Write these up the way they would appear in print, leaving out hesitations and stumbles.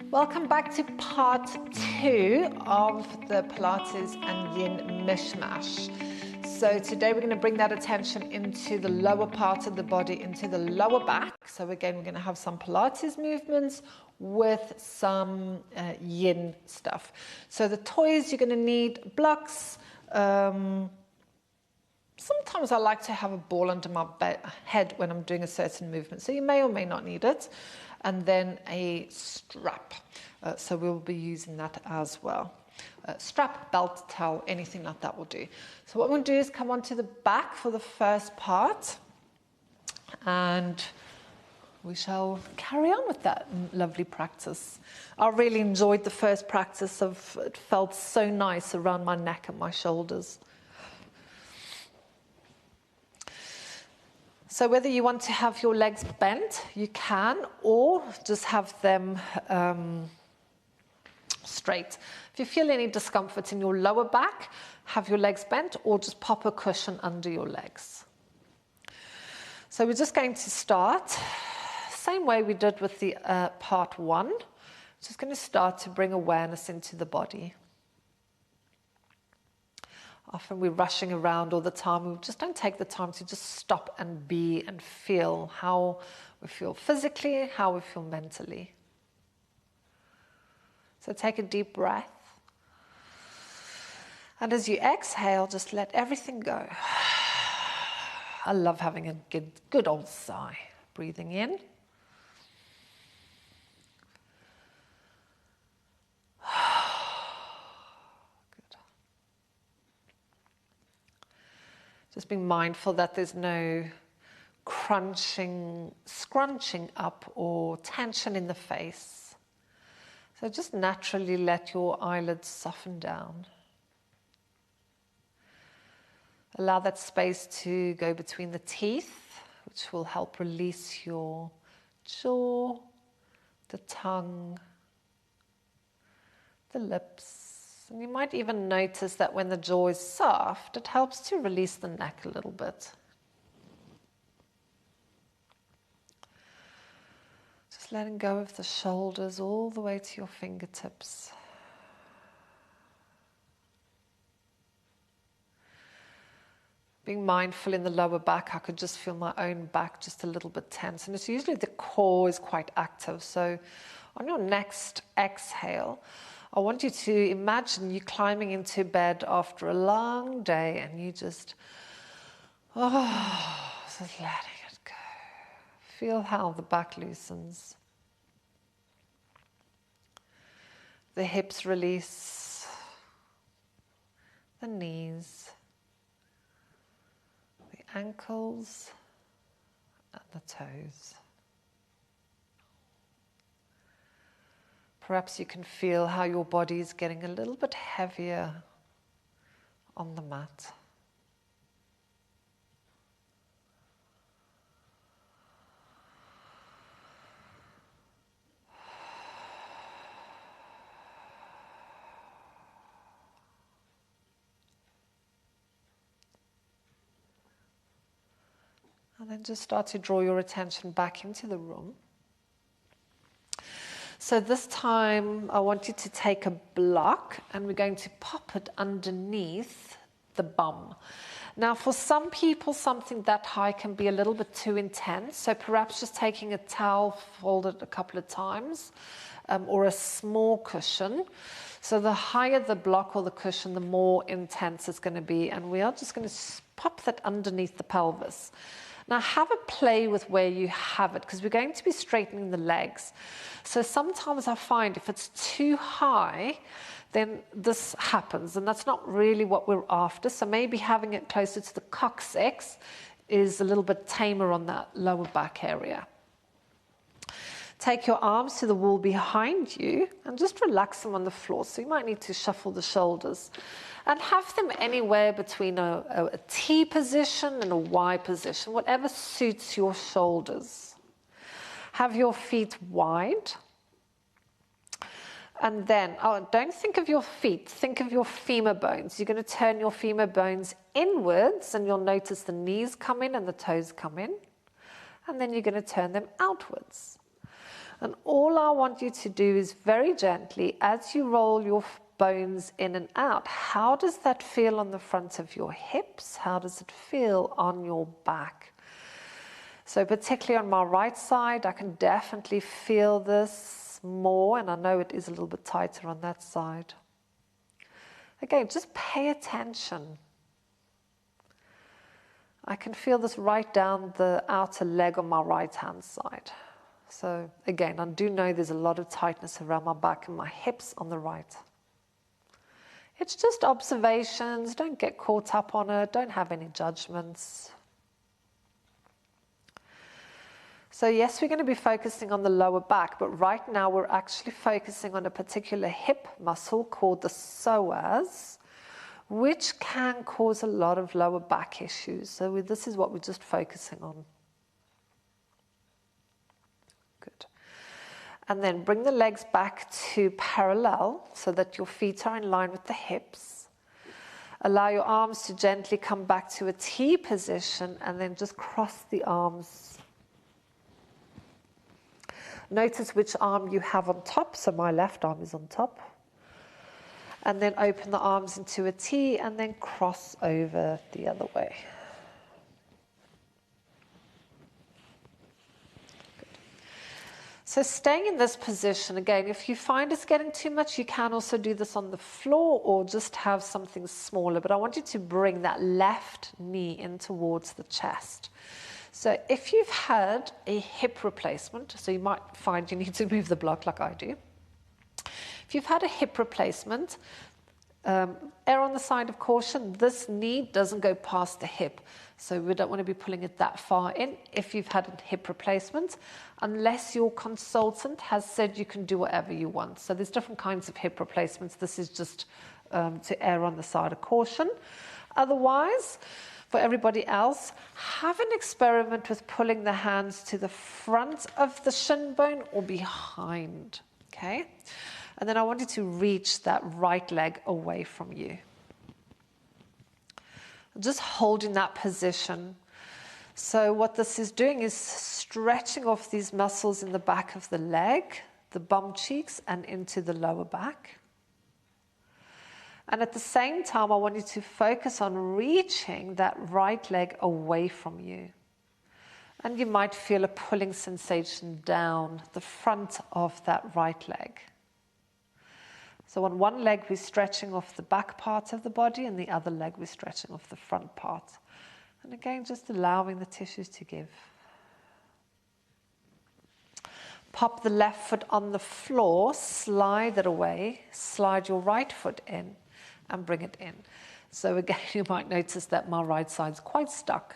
Welcome back to part 2 of the Pilates and Yin mishmash. So today we're going to bring that attention into the lower part of the body, into the lower back. So again, we're going to have some Pilates movements with some Yin stuff. So the toys, you're going to need blocks. Sometimes I like to have a ball under my head when I'm doing a certain movement. So you may or may not need it. And then a strap. So we'll be using that as well. Strap, belt, towel, anything like that will do. So what we'll do is come onto the back for the first part. And we shall carry on with that lovely practice. I really enjoyed the first practice. It felt so nice around my neck and my shoulders. So whether you want to have your legs bent, you can, or just have them straight. If you feel any discomfort in your lower back, have your legs bent, or just pop a cushion under your legs. So we're just going to start, same way we did with the part 1. Just going to start to bring awareness into the body. Often we're rushing around all the time. We just don't take the time to just stop and be and feel how we feel physically, how we feel mentally. So take a deep breath. And as you exhale, just let everything go. I love having a good old sigh. Breathing in. Just being mindful that there's no crunching, scrunching up or tension in the face. So just naturally let your eyelids soften down. Allow that space to go between the teeth, which will help release your jaw, the tongue, the lips. And you might even notice that when the jaw is soft, it helps to release the neck a little bit. Just letting go of the shoulders all the way to your fingertips. Being mindful in the lower back, I could just feel my own back just a little bit tense. And it's usually the core is quite active. So on your next exhale, I want you to imagine you climbing into bed after a long day and you just letting it go. Feel how the back loosens. The hips release. The knees. The ankles and the toes. Perhaps you can feel how your body is getting a little bit heavier on the mat. And then just start to draw your attention back into the room. So this time I want you to take a block and we're going to pop it underneath the bum. Now for some people something that high can be a little bit too intense, so perhaps just taking a towel, fold it a couple of times, or a small cushion. So the higher the block or the cushion, the more intense it's going to be, and we are just going to pop that underneath the pelvis. Now have a play with where you have it, because we're going to be straightening the legs. So sometimes I find if it's too high, then this happens, and that's not really what we're after. So maybe having it closer to the coccyx is a little bit tamer on that lower back area. Take your arms to the wall behind you and just relax them on the floor. So you might need to shuffle the shoulders. And have them anywhere between a T position and a Y position, whatever suits your shoulders. Have your feet wide. And then, don't think of your feet, think of your femur bones. You're going to turn your femur bones inwards, and you'll notice the knees come in and the toes come in. And then you're going to turn them outwards. And all I want you to do is very gently, as you roll your bones in and out, how does that feel on the front of your hips? How does it feel on your back? So particularly on my right side, I can definitely feel this more, and I know it is a little bit tighter on that side. Again, just pay attention. I can feel this right down the outer leg on my right hand side. So again, I do know there's a lot of tightness around my back and my hips on the right. It's just observations. Don't get caught up on it. Don't have any judgments. So yes, we're going to be focusing on the lower back, but right now we're actually focusing on a particular hip muscle called the psoas, which can cause a lot of lower back issues. So this is what we're just focusing on. Good. And then bring the legs back to parallel so that your feet are in line with the hips. Allow your arms to gently come back to a T position and then just cross the arms. Notice which arm you have on top. So my left arm is on top. And then open the arms into a T and then cross over the other way. Good. So staying in this position, again, if you find it's getting too much, you can also do this on the floor or just have something smaller. But I want you to bring that left knee in towards the chest. So if you've had a hip replacement, so you might find you need to move the block like I do. If you've had a hip replacement, err on the side of caution. This knee doesn't go past the hip, so we don't want to be pulling it that far in if you've had a hip replacement, unless your consultant has said you can do whatever you want. So there's different kinds of hip replacements. This is just to err on the side of caution. Otherwise, for everybody else, have an experiment with pulling the hands to the front of the shin bone or behind, okay? And then I want you to reach that right leg away from you. Just holding that position. So what this is doing is stretching off these muscles in the back of the leg, the bum cheeks, and into the lower back. And at the same time, I want you to focus on reaching that right leg away from you. And you might feel a pulling sensation down the front of that right leg. So on one leg, we're stretching off the back part of the body, and the other leg, we're stretching off the front part. And again, just allowing the tissues to give. Pop the left foot on the floor, slide it away, slide your right foot in, and bring it in. So again, you might notice that my right side's quite stuck.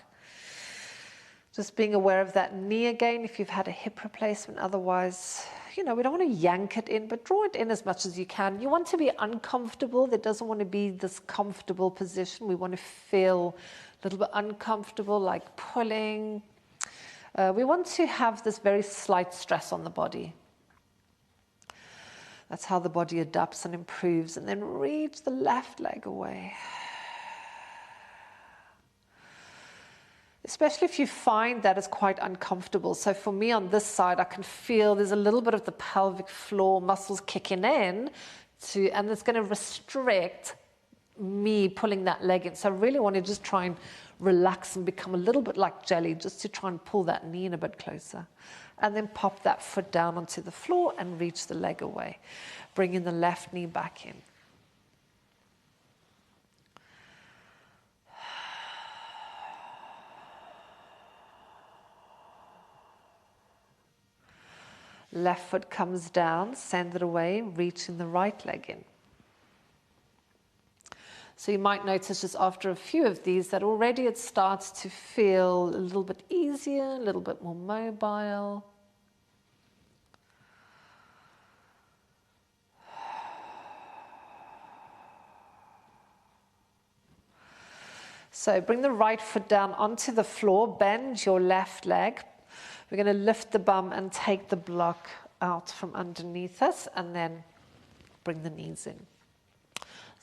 Just being aware of that knee again if you've had a hip replacement. Otherwise, we don't want to yank it in, but draw it in as much as you can. You want to be uncomfortable. There doesn't want to be this comfortable position. We want to feel a little bit uncomfortable, like pulling. We want to have this very slight stress on the body. That's how the body adapts and improves. And then reach the left leg away. Especially if you find that it's quite uncomfortable. So for me on this side, I can feel there's a little bit of the pelvic floor muscles kicking in, and it's going to restrict me pulling that leg in. So I really want to just try and relax and become a little bit like jelly, just to try and pull that knee in a bit closer. And then pop that foot down onto the floor and reach the leg away. Bringing the left knee back in. Left foot comes down, send it away, reaching the right leg in. So you might notice just after a few of these that already it starts to feel a little bit easier, a little bit more mobile. So bring the right foot down onto the floor, bend your left leg. We're going to lift the bum and take the block out from underneath us, and then bring the knees in.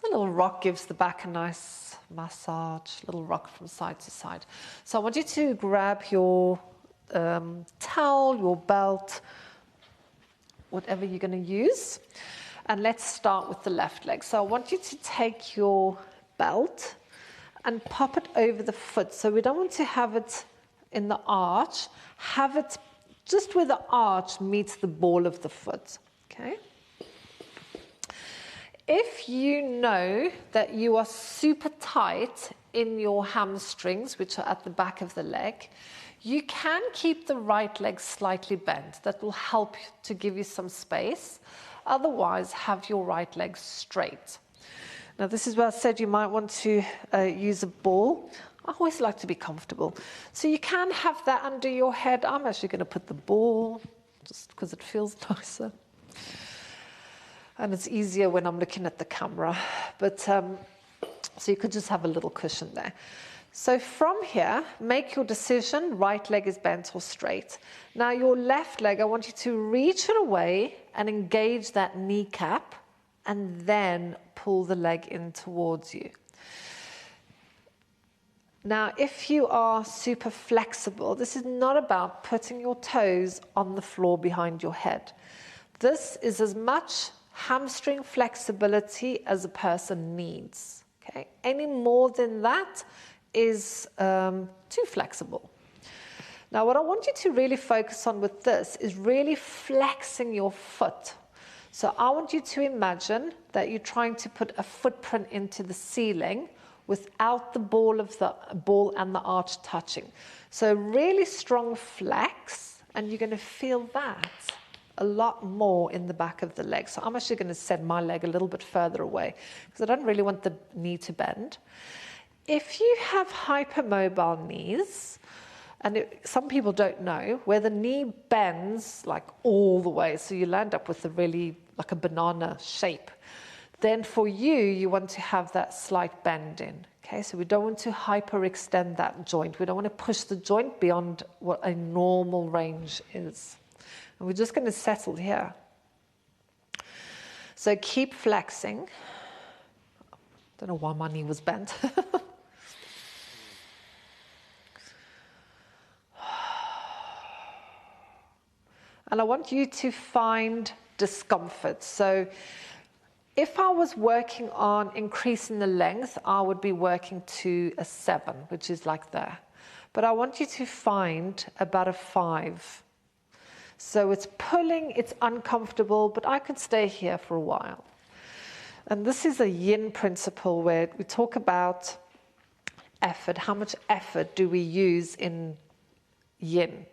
The little rock gives the back a nice massage, little rock from side to side. So I want you to grab your towel, your belt, whatever you're going to use. And let's start with the left leg. So I want you to take your belt and pop it over the foot. So we don't want to have it in the arch. Have it just where the arch meets the ball of the foot. Okay? If you know that you are super tight in your hamstrings, which are at the back of the leg, you can keep the right leg slightly bent. That will help to give you some space. Otherwise, have your right leg straight. Now, this is where I said you might want to use a ball. I always like to be comfortable. So you can have that under your head. I'm actually going to put the ball, just because it feels nicer. And it's easier when I'm looking at the camera. But so you could just have a little cushion there. So from here, make your decision, right leg is bent or straight. Now your left leg, I want you to reach it away and engage that kneecap and then pull the leg in towards you. Now, if you are super flexible, this is not about putting your toes on the floor behind your head. This is as much hamstring flexibility as a person needs. Okay? Any more than that is too flexible. Now, what I want you to really focus on with this is really flexing your foot. So I want you to imagine that you're trying to put a footprint into the ceiling without the ball and the arch touching. So really strong flex, and you're going to feel that a lot more in the back of the leg. So I'm actually going to send my leg a little bit further away because I don't really want the knee to bend. If you have hypermobile knees, and some people don't know, where the knee bends like all the way, so you land up with a really like a banana shape, then for you, you want to have that slight bend in. Okay, so we don't want to hyperextend that joint. We don't want to push the joint beyond what a normal range is. And we're just going to settle here. So keep flexing. Don't know why my knee was bent. And I want you to find discomfort. So if I was working on increasing the length, I would be working to a 7, which is like there. But I want you to find about a 5. So it's pulling, it's uncomfortable, but I could stay here for a while. And this is a Yin principle where we talk about effort. How much effort do we use in Yin?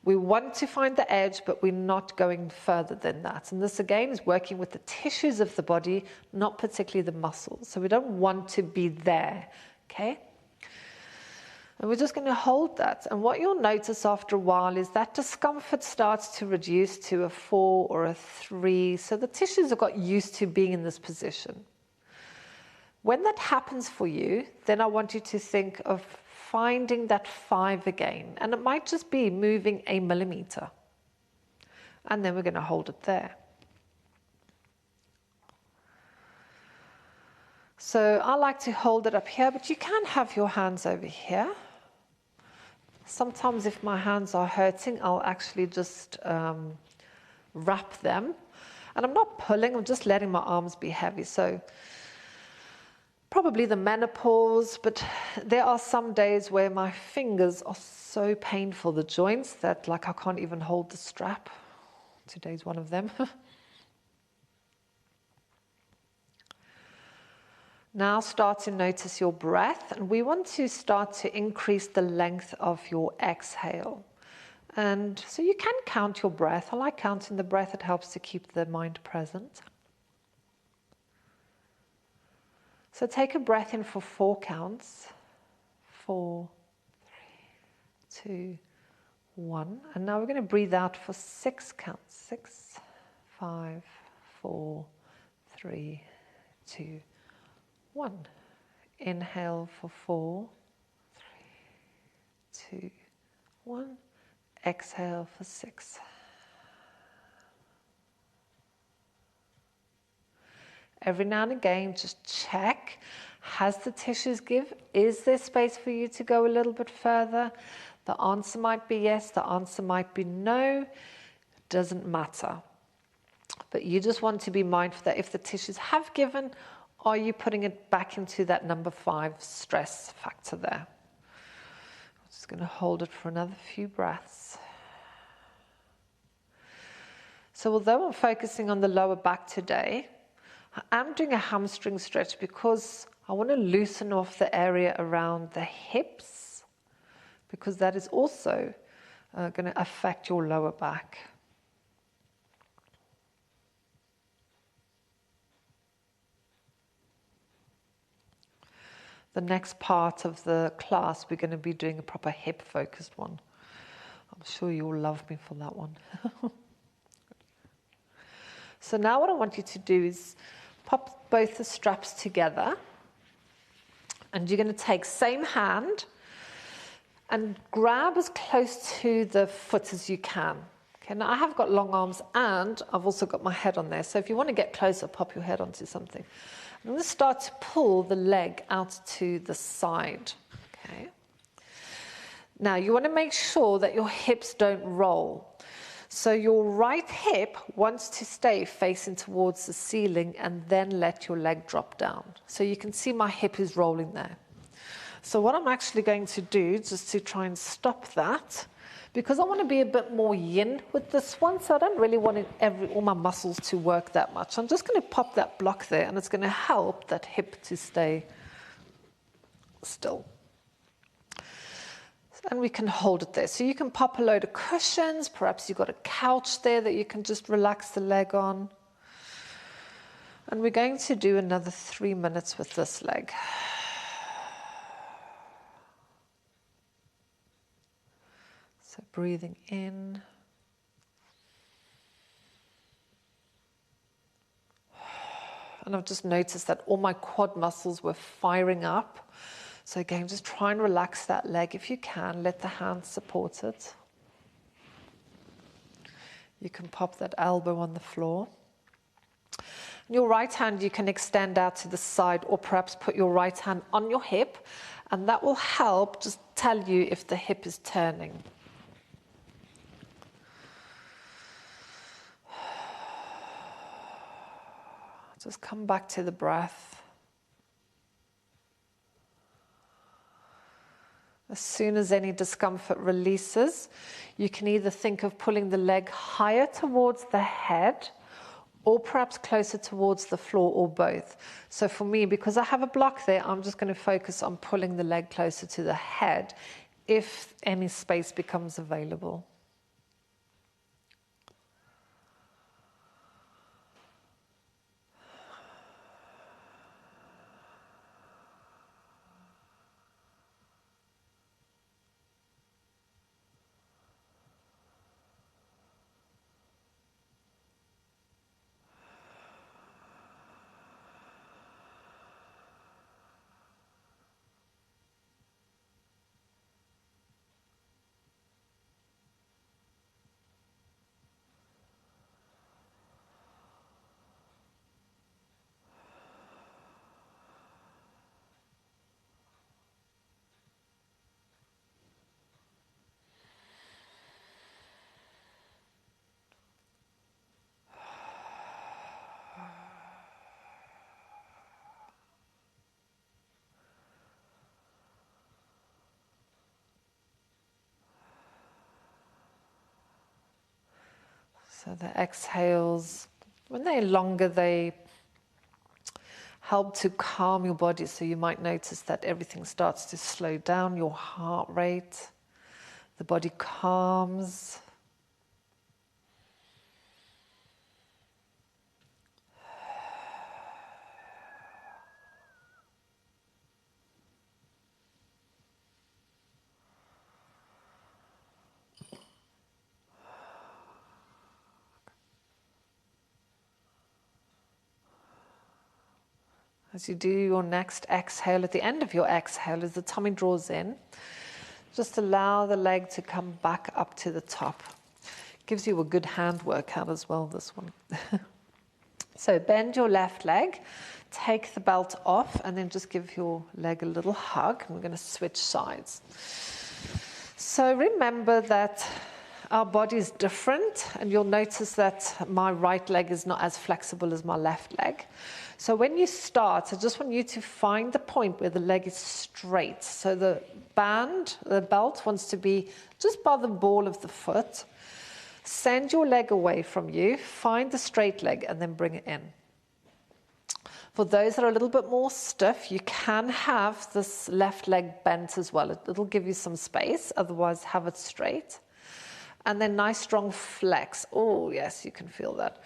We want to find the edge, but we're not going further than that. And this, again, is working with the tissues of the body, not particularly the muscles. So we don't want to be there, okay? And we're just going to hold that. And what you'll notice after a while is that discomfort starts to reduce to a 4 or a 3. So the tissues have got used to being in this position. When that happens for you, then I want you to think of finding that 5 again. And it might just be moving a millimeter. And then we're going to hold it there. So I like to hold it up here, but you can have your hands over here. Sometimes if my hands are hurting, I'll actually just wrap them. And I'm not pulling, I'm just letting my arms be heavy. So probably the menopause, but there are some days where my fingers are so painful, the joints, that like I can't even hold the strap. Today's one of them. Now start to notice your breath, and we want to start to increase the length of your exhale. And so you can count your breath. I like counting the breath, it helps to keep the mind present. So take a breath in for 4 counts. 4, 3, 2, 1. And now we're going to breathe out for 6 counts. 6, 5, 4, 3, 2, 1. Inhale for 4, 3, 2, 1. Exhale for 6. Every now and again, just check, has the tissues give? Is there space for you to go a little bit further? The answer might be yes, the answer might be no. Doesn't matter. But you just want to be mindful that if the tissues have given, are you putting it back into that number 5 stress factor there? I'm just going to hold it for another few breaths. So although I'm focusing on the lower back today, I'm doing a hamstring stretch because I want to loosen off the area around the hips, because that is also going to affect your lower back. The next part of the class, we're going to be doing a proper hip-focused one. I'm sure you'll love me for that one. So now what I want you to do is pop both the straps together, and you're going to take same hand and grab as close to the foot as you can. Okay, now I have got long arms and I've also got my head on there, so if you want to get closer, pop your head onto something. I'm going to start to pull the leg out to the side. Okay. Now you want to make sure that your hips don't roll. So your right hip wants to stay facing towards the ceiling and then let your leg drop down. So you can see my hip is rolling there. So what I'm actually going to do, just to try and stop that, because I want to be a bit more yin with this one, so I don't really want all my muscles to work that much. I'm just going to pop that block there, and it's going to help that hip to stay still. And we can hold it there. So you can pop a load of cushions. Perhaps you've got a couch there that you can just relax the leg on. And we're going to do another 3 minutes with this leg. So breathing in. And I've just noticed that all my quad muscles were firing up. So again, just try and relax that leg if you can. Let the hands support it. You can pop that elbow on the floor. Your right hand you can extend out to the side, or perhaps put your right hand on your hip, and that will help just tell you if the hip is turning. Just come back to the breath. As soon as any discomfort releases, you can either think of pulling the leg higher towards the head or perhaps closer towards the floor, or both. So for me, because I have a block there, I'm just going to focus on pulling the leg closer to the head if any space becomes available. So the exhales, when they're longer, they help to calm your body. So you might notice that everything starts to slow down, your heart rate, the body calms. As you do your next exhale, at the end of your exhale, as the tummy draws in, just allow the leg to come back up to the top. Gives you a good hand workout as well, this one. So bend your left leg, take the belt off, and then just give your leg a little hug. We're going to switch sides. So remember that our body is different, and you'll notice that my right leg is not as flexible as my left leg. So when you start, I just want you to find the point where the leg is straight. So the belt wants to be just by the ball of the foot. Send your leg away from you, find the straight leg, and then bring it in. For those that are a little bit more stiff, you can have this left leg bent as well. It'll give you some space, otherwise have it straight. And then nice strong flex. Oh yes, you can feel that.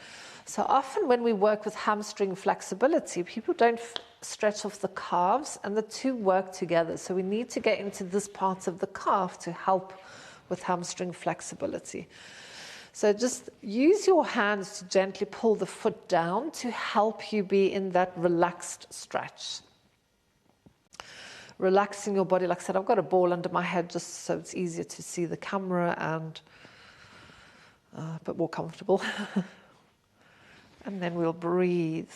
So often when we work with hamstring flexibility, people don't stretch off the calves, and the two work together. So we need to get into this part of the calf to help with hamstring flexibility. So just use your hands to gently pull the foot down to help you be in that relaxed stretch. Relaxing your body. Like I said, I've got a ball under my head just so it's easier to see the camera and a bit more comfortable. And then we'll breathe.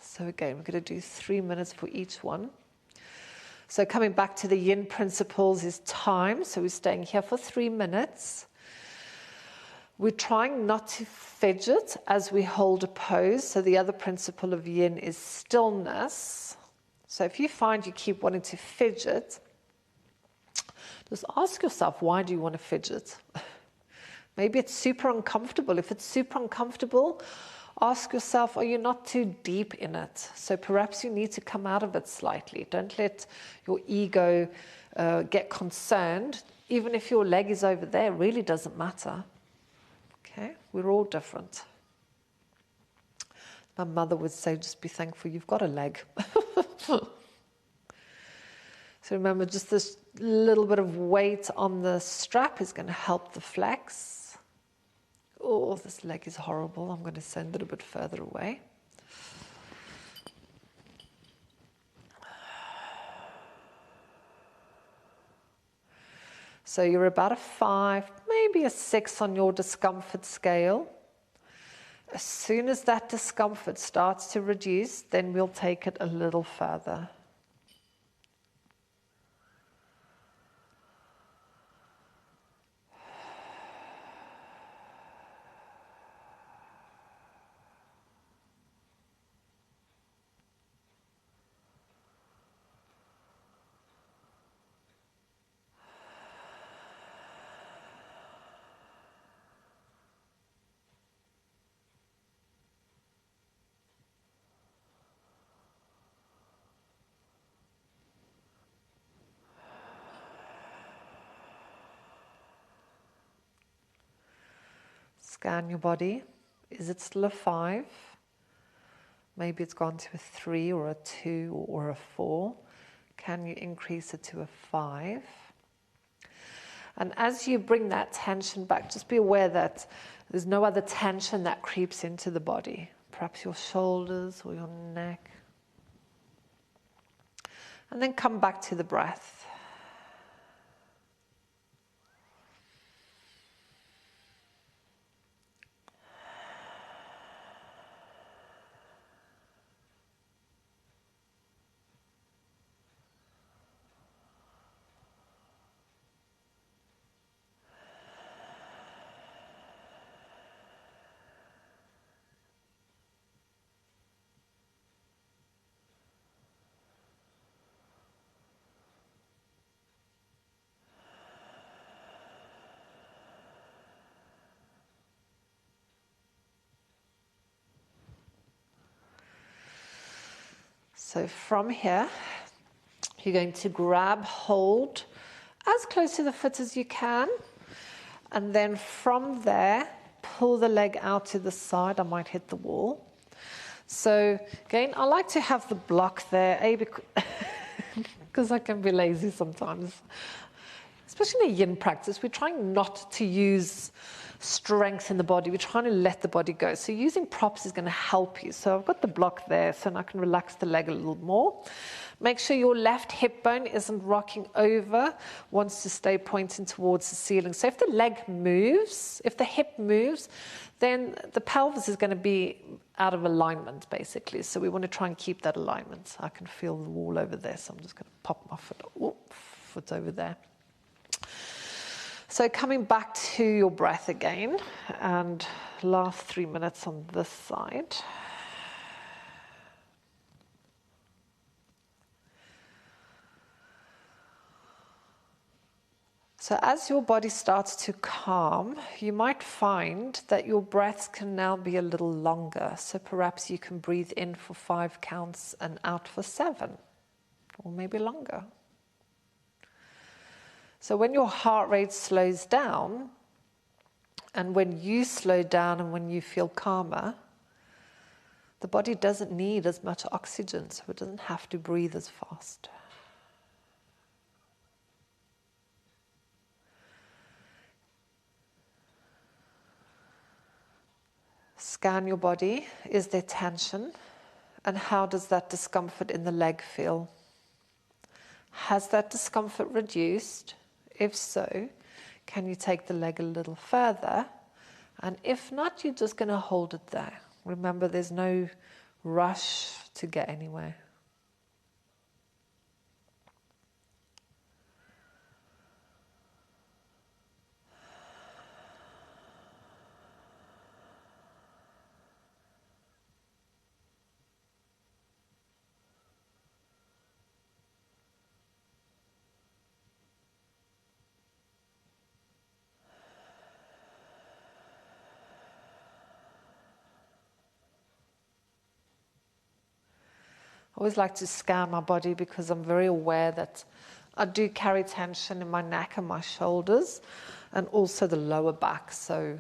So again, we're going to do 3 minutes for each one. So coming back to the Yin principles is time. So we're staying here for 3 minutes. We're trying not to fidget as we hold a pose. So the other principle of Yin is stillness. So if you find you keep wanting to fidget, just ask yourself, why do you want to fidget? Maybe it's super uncomfortable. If it's super uncomfortable, ask yourself, are you not too deep in it? So perhaps you need to come out of it slightly. Don't let your ego get concerned. Even if your leg is over there, it really doesn't matter. Okay, we're all different. My mother would say, just be thankful you've got a leg. So remember, just this little bit of weight on the strap is going to help the flex. Oh, this leg is horrible. I'm going to send it a bit further away. So you're about a 5, maybe a 6 on your discomfort scale. As soon as that discomfort starts to reduce, then we'll take it a little further. Scan your body. Is it still a 5? Maybe it's gone to a 3 or a 2 or a 4. Can you increase it to a 5? And as you bring that tension back, just be aware that there's no other tension that creeps into the body. Perhaps your shoulders or your neck. And then come back to the breath. So from here, you're going to grab hold as close to the foot as you can. And then from there, pull the leg out to the side. I might hit the wall. So again, I like to have the block there, because I can be lazy sometimes. Especially in Yin practice, we're trying not to use strength in the body. We're trying to let the body go. So using props is going to help you. So I've got the block there, so now I can relax the leg a little more. Make sure your left hip bone isn't rocking over, wants to stay pointing towards the ceiling. So if the leg moves, if the hip moves, then the pelvis is going to be out of alignment, basically. So we want to try and keep that alignment. I can feel the wall over there, so I'm just going to pop my foot over there. So coming back to your breath again, and last 3 minutes on this side. So as your body starts to calm, you might find that your breaths can now be a little longer. So perhaps you can breathe in for 5 counts and out for 7, or maybe longer. So when your heart rate slows down, and when you slow down and when you feel calmer, the body doesn't need as much oxygen, so it doesn't have to breathe as fast. Scan your body. Is there tension? And how does that discomfort in the leg feel? Has that discomfort reduced? If so, can you take the leg a little further? And if not, you're just going to hold it there. Remember, there's no rush to get anywhere. I always like to scan my body because I'm very aware that I do carry tension in my neck and my shoulders and also the lower back. So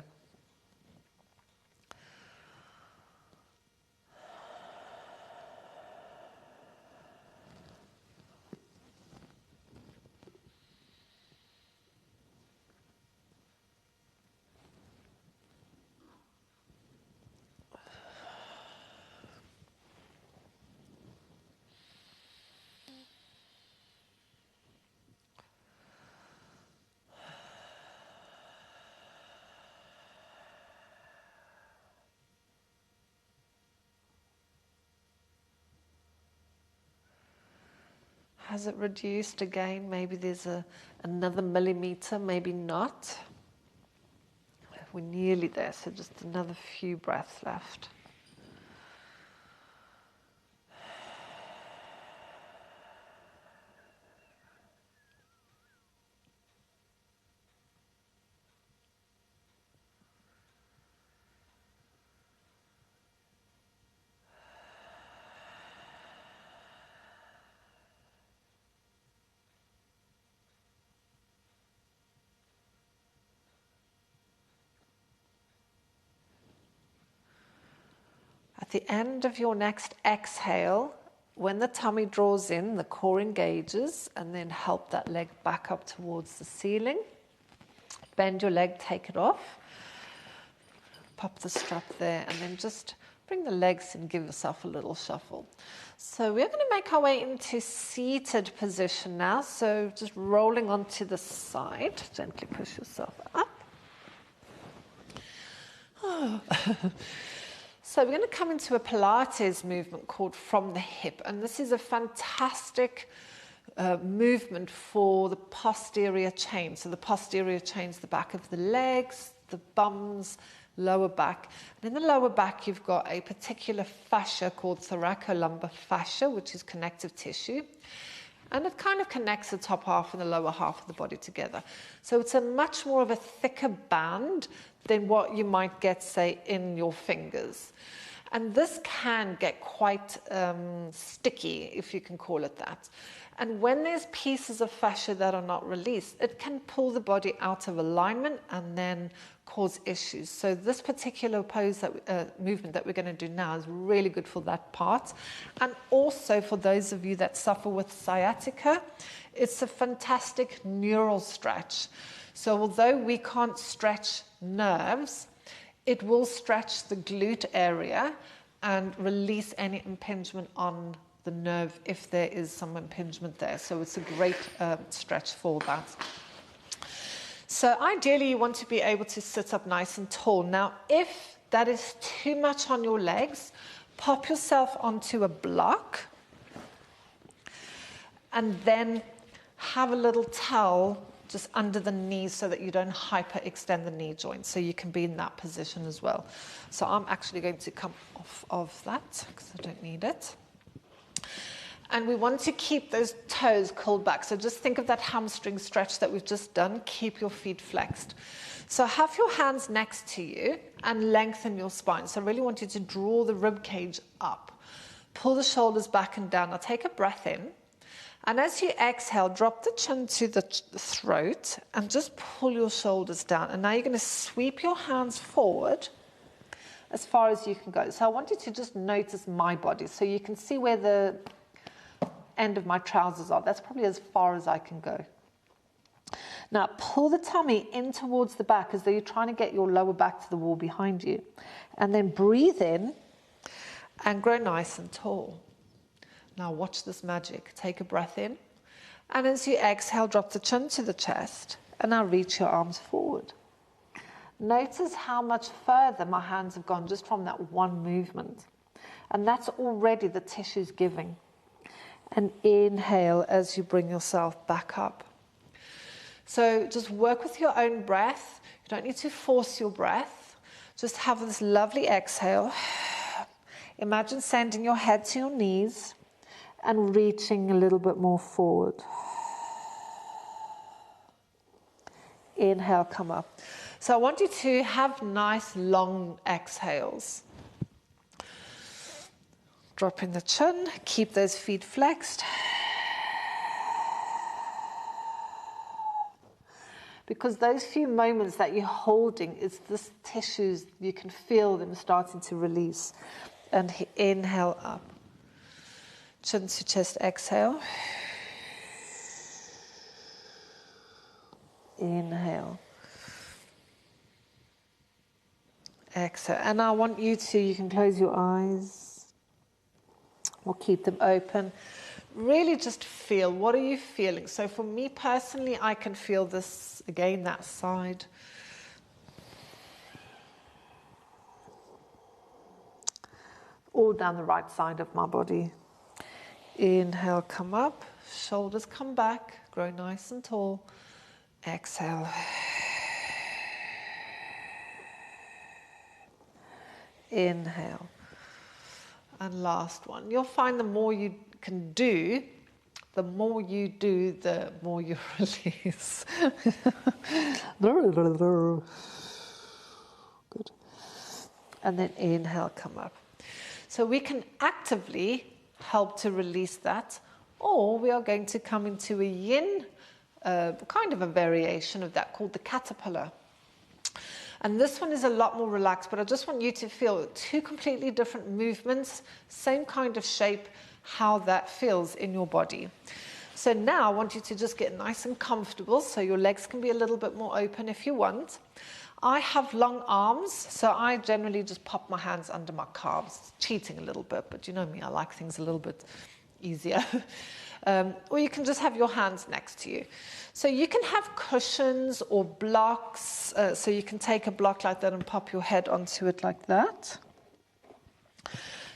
has it reduced again? Maybe there's another millimeter, maybe not. We're nearly there, so just another few breaths left. At the end of your next exhale, when the tummy draws in, the core engages, and then help that leg back up towards the ceiling. Bend your leg, take it off. Pop the strap there, and then just bring the legs and give yourself a little shuffle. So we're going to make our way into seated position now. So just rolling onto the side, gently push yourself up. Oh. So we're going to come into a Pilates movement called from the hip, and this is a fantastic movement for the posterior chain. So the posterior chain is the back of the legs, the bums, lower back. And in the lower back, you've got a particular fascia called thoracolumbar fascia, which is connective tissue. And it kind of connects the top half and the lower half of the body together. So it's a much more of a thicker band than what you might get, say, in your fingers. And this can get quite sticky, if you can call it that. And when there's pieces of fascia that are not released, it can pull the body out of alignment and then cause issues. So this particular pose movement that we're going to do now is really good for that part. And also for those of you that suffer with sciatica, it's a fantastic neural stretch. So although we can't stretch nerves, it will stretch the glute area and release any impingement on the nerve if there is some impingement there. So it's a great stretch for that. So ideally you want to be able to sit up nice and tall. Now if that is too much on your legs, pop yourself onto a block and then have a little towel just under the knees so that you don't hyperextend the knee joint. So you can be in that position as well. So I'm actually going to come off of that because I don't need it. And we want to keep those toes curled back. So just think of that hamstring stretch that we've just done. Keep your feet flexed. So have your hands next to you and lengthen your spine. So I really want you to draw the rib cage up. Pull the shoulders back and down. Now take a breath in. And as you exhale, drop the chin to the throat and just pull your shoulders down. And now you're going to sweep your hands forward as far as you can go. So I want you to just notice my body. So you can see where the end of my trousers are. That's probably as far as I can go. Now pull the tummy in towards the back as though you're trying to get your lower back to the wall behind you. And then breathe in and grow nice and tall. Now watch this magic. Take a breath in. And as you exhale, drop the chin to the chest. And now reach your arms forward. Notice how much further my hands have gone just from that one movement. And that's already the tissues giving. And inhale as you bring yourself back up. So just work with your own breath. You don't need to force your breath. Just have this lovely exhale. Imagine sending your head to your knees and reaching a little bit more forward. Inhale, come up. So I want you to have nice long exhales. Dropping the chin, keep those feet flexed. Because those few moments that you're holding, it's this tissues, you can feel them starting to release. And inhale up. Chin to chest, exhale. Inhale. Exhale. And I want you can close your eyes or keep them open. Really just feel, what are you feeling? So for me personally, I can feel this, again, that side. All down the right side of my body. Inhale, come up, shoulders come back, grow nice and tall. Exhale. Inhale. And last one. You'll find the more you can do, the more you do, the more you release. Good. And then inhale, come up. So we can actively help to release that, or we are going to come into a yin, kind of a variation of that called the caterpillar. And this one is a lot more relaxed, but I just want you to feel two completely different movements, same kind of shape, how that feels in your body. So now I want you to just get nice and comfortable, so your legs can be a little bit more open if you want. I have long arms, so I generally just pop my hands under my calves. Cheating a little bit, but you know me, I like things a little bit easier. Or you can just have your hands next to you. So you can have cushions or blocks, so you can take a block like that and pop your head onto it like that.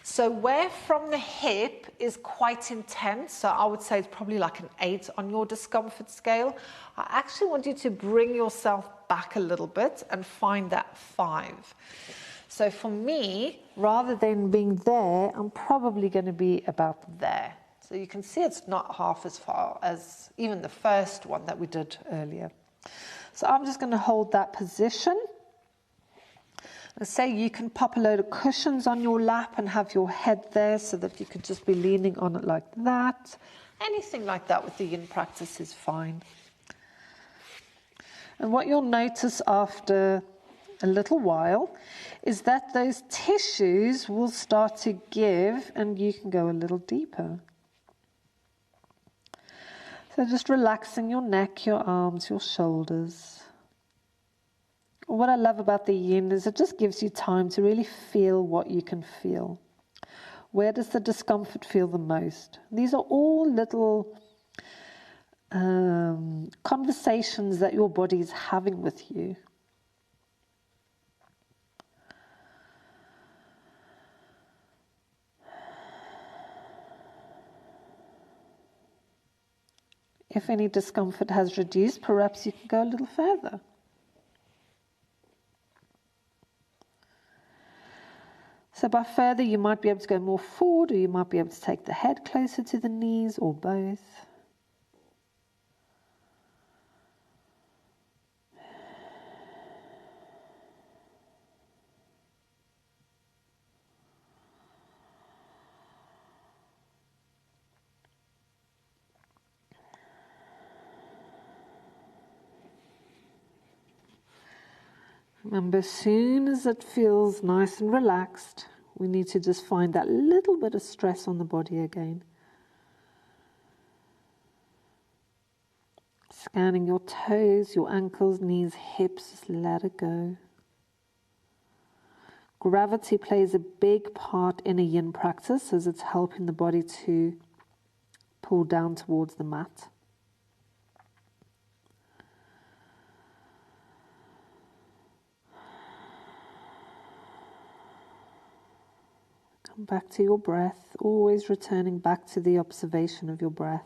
So where from the hip is quite intense, so I would say it's probably like an 8 on your discomfort scale, I actually want you to bring yourself back a little bit and find that 5. So for me, rather than being there, I'm probably going to be about there. So you can see it's not half as far as even the first one that we did earlier. So I'm just going to hold that position. And say you can pop a load of cushions on your lap and have your head there so that you could just be leaning on it like that. Anything like that with the yin practice is fine. And what you'll notice after a little while is that those tissues will start to give and you can go a little deeper. So just relaxing your neck, your arms, your shoulders. What I love about the yin is it just gives you time to really feel what you can feel. Where does the discomfort feel the most? These are all little conversations that your body is having with you. If any discomfort has reduced, perhaps you can go a little further. So by further, you might be able to go more forward, or you might be able to take the head closer to the knees, or both. Remember, as soon as it feels nice and relaxed, we need to just find that little bit of stress on the body again. Scanning your toes, your ankles, knees, hips, just let it go. Gravity plays a big part in a yin practice as it's helping the body to pull down towards the mat. Come back to your breath, always returning back to the observation of your breath.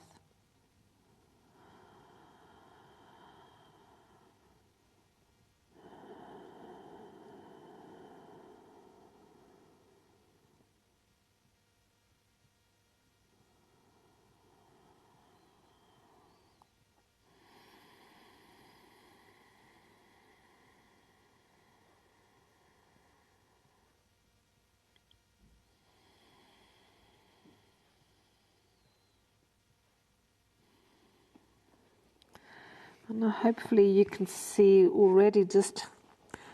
And hopefully you can see already just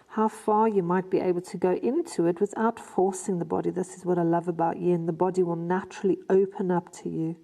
how far you might be able to go into it without forcing the body. This is what I love about yin. The body will naturally open up to you.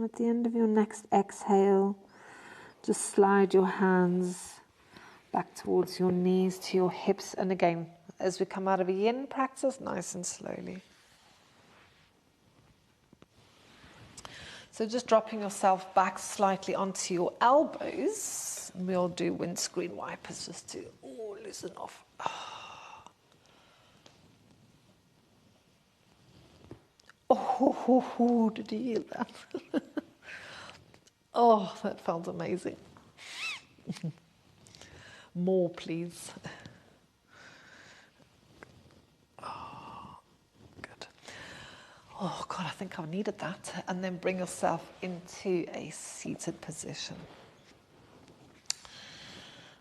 At the end of your next exhale, just slide your hands back towards your knees, to your hips. And again, as we come out of a yin practice, nice and slowly. So just dropping yourself back slightly onto your elbows. We'll do windscreen wipers just to loosen off. Oh, did you hear that? Oh, that felt amazing. More, please. Oh, good. Oh, God, I think I needed that. And then bring yourself into a seated position.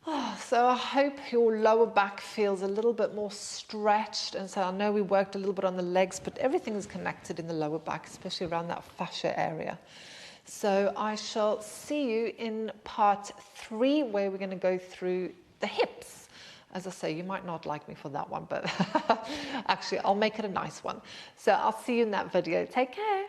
Oh, so I hope your lower back feels a little bit more stretched. And so I know we worked a little bit on the legs, but everything is connected in the lower back, especially around that fascia area. So I shall see you in part 3, where we're going to go through the hips. As I say, you might not like me for that one, but actually I'll make it a nice one. So I'll see you in that video. Take care.